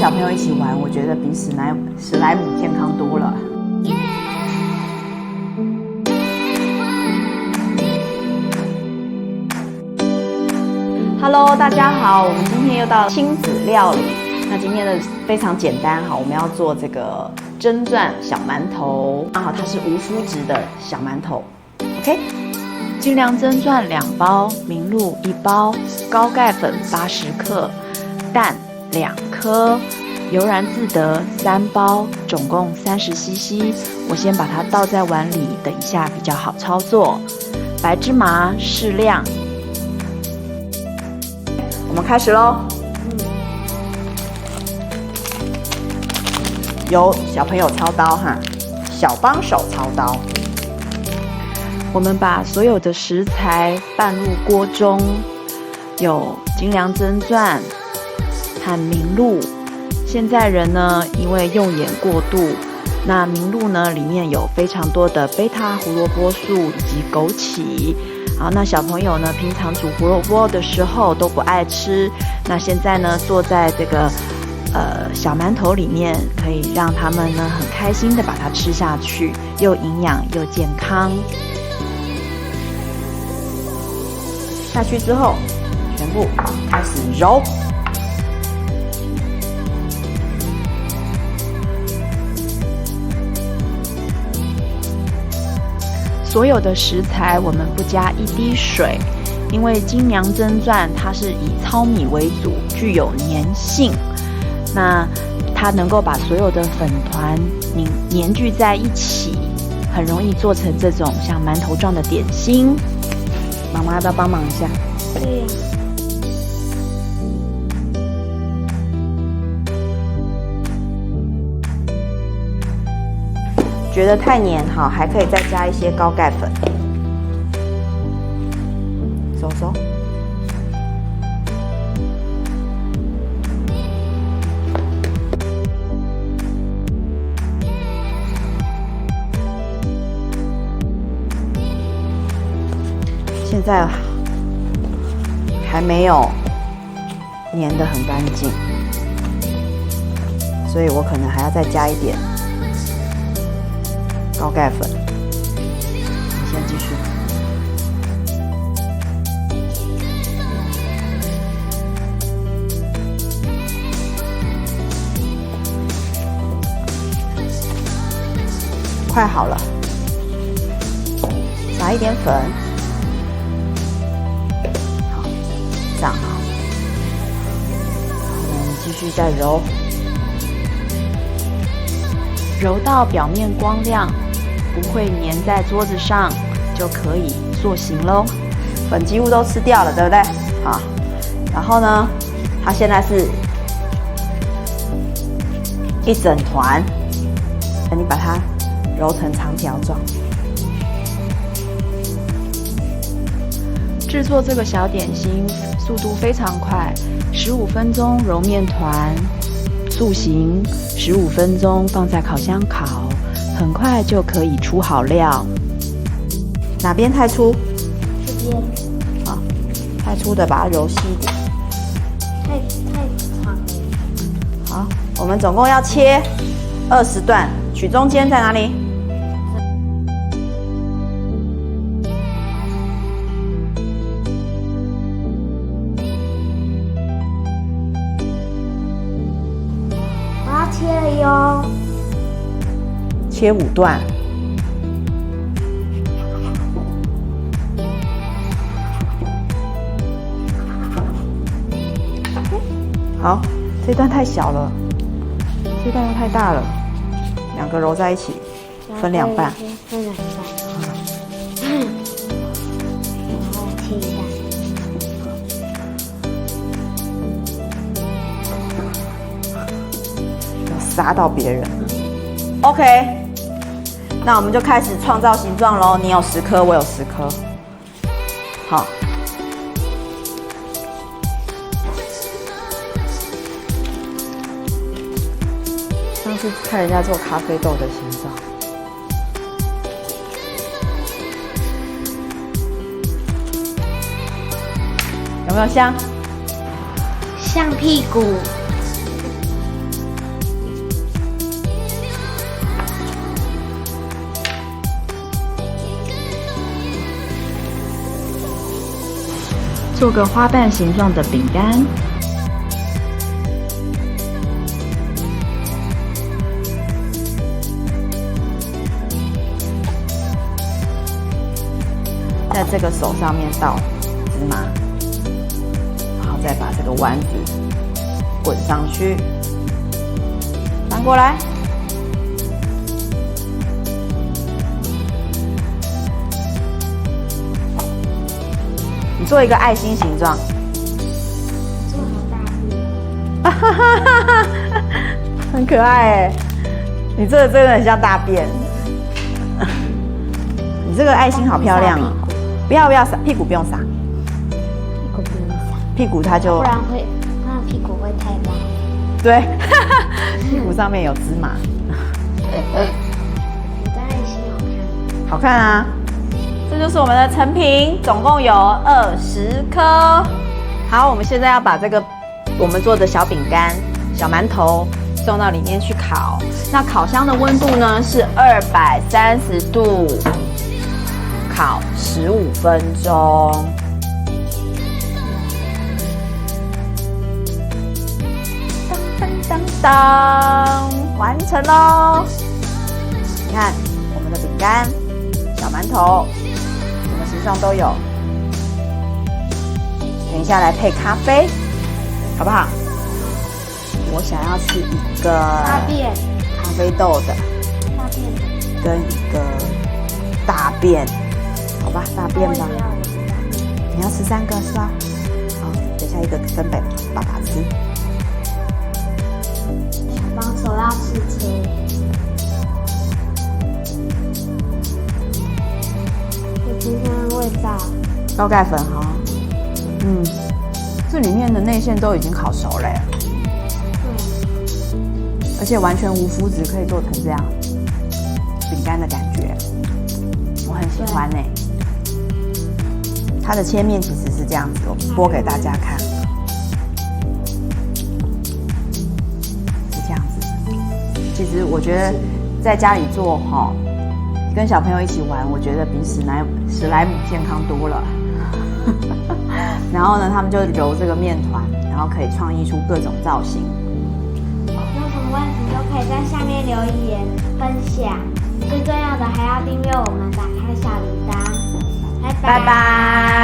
小朋友一起玩，我觉得比史莱姆健康多了。Hello， 大家好，我们今天又到亲子料理。那今天的非常简单哈，我们要做这个蒸钻小馒头，刚好它是无麸质的小馒头。OK， 精良蒸钻2包，明露1包，高钙粉80克，蛋2颗，悠然自得3包，总共30 CC。我先把它倒在碗里，等一下比较好操作。白芝麻适量。我们开始咯。由小朋友操刀哈，小帮手操刀。我们把所有的食材拌入锅中，有精良蒸钻和明露。现在人呢，因为用眼过度，那明露呢里面有非常多的贝塔胡萝卜素以及枸杞。好，那小朋友呢，平常煮胡萝卜的时候都不爱吃，那现在呢，做在这个小馒头里面，可以让他们呢很开心的把它吃下去，又营养又健康。下去之后，全部开始揉。所有的食材我们不加1滴水，因为精良蒸钻它是以糙米为主，具有粘性，那它能够把所有的粉团粘聚在一起，很容易做成这种像馒头状的点心。妈妈要不要帮忙一下？对。觉得太黏哈，还可以再加一些高钙粉。走走。现在还没有粘得很干净，所以我可能还要再加一点高钙粉。你先继续。快好了，撒一点粉。好，这样好。然后呢，继续再揉。揉到表面光亮，不会粘在桌子上，就可以做形咯。粉几乎都吃掉了，对不对？好，然后呢，它现在是一整团，你把它揉成长条状。制作这个小点心速度非常快，15分钟揉面团，塑形，15分钟放在烤箱烤，很快就可以出好料。哪边太粗？这边。好，太粗的把它揉细一点。太长了。好，我们总共要切20段，取中间在哪里？切了哟，切5段。好，这段太小了，这段又太大了，2个揉在一起，分2半。分2半。然后切一半。撒到别人。OK， 那我们就开始创造形状咯。你有10颗，我有10颗。好，上次看人家做咖啡豆的形状。有没有像？像屁股。做个花瓣形状的饼干。在这个手上面倒芝麻，然后再把这个丸子滚上去，翻过来。你做一个爱心形状，做好大便。哈哈哈哈，很可爱哎！你这个真的很像大便。你这个爱心好漂亮哦！不要撒屁股，不用撒屁股不用撒，屁股，它就不然屁股会太烂。对，屁股上面有芝麻，我的爱心好看。好看啊！这就是我们的成品，总共有20颗。好，我们现在要把这个我们做的小饼干、小馒头送到里面去烤。那烤箱的温度呢是230度，烤15分钟。当当当当，完成喽！你看我们的饼干、小馒头，什么形状都有。等一下来配咖啡，好不好？我想要吃一个大便，咖啡豆的，大便，跟一个大便，好吧，大便吧。你要吃3个是吧？好，等一下一个分给爸爸吃。小帮手要试吃。我今天的味道，高钙粉哈，这里面的内馅都已经烤熟了耶，而且完全无麸质，可以做成这样饼干的感觉，我很喜欢呢。它的切面其实是这样子，我剥给大家看，是这样子。其实我觉得在家里做哈，跟小朋友一起玩，我觉得比史莱姆健康多了。然后呢，他们就揉这个面团，然后可以创意出各种造型。有什么问题都可以在下面留言分享。最重要的还要订阅我们，打开小铃铛。拜拜。拜拜。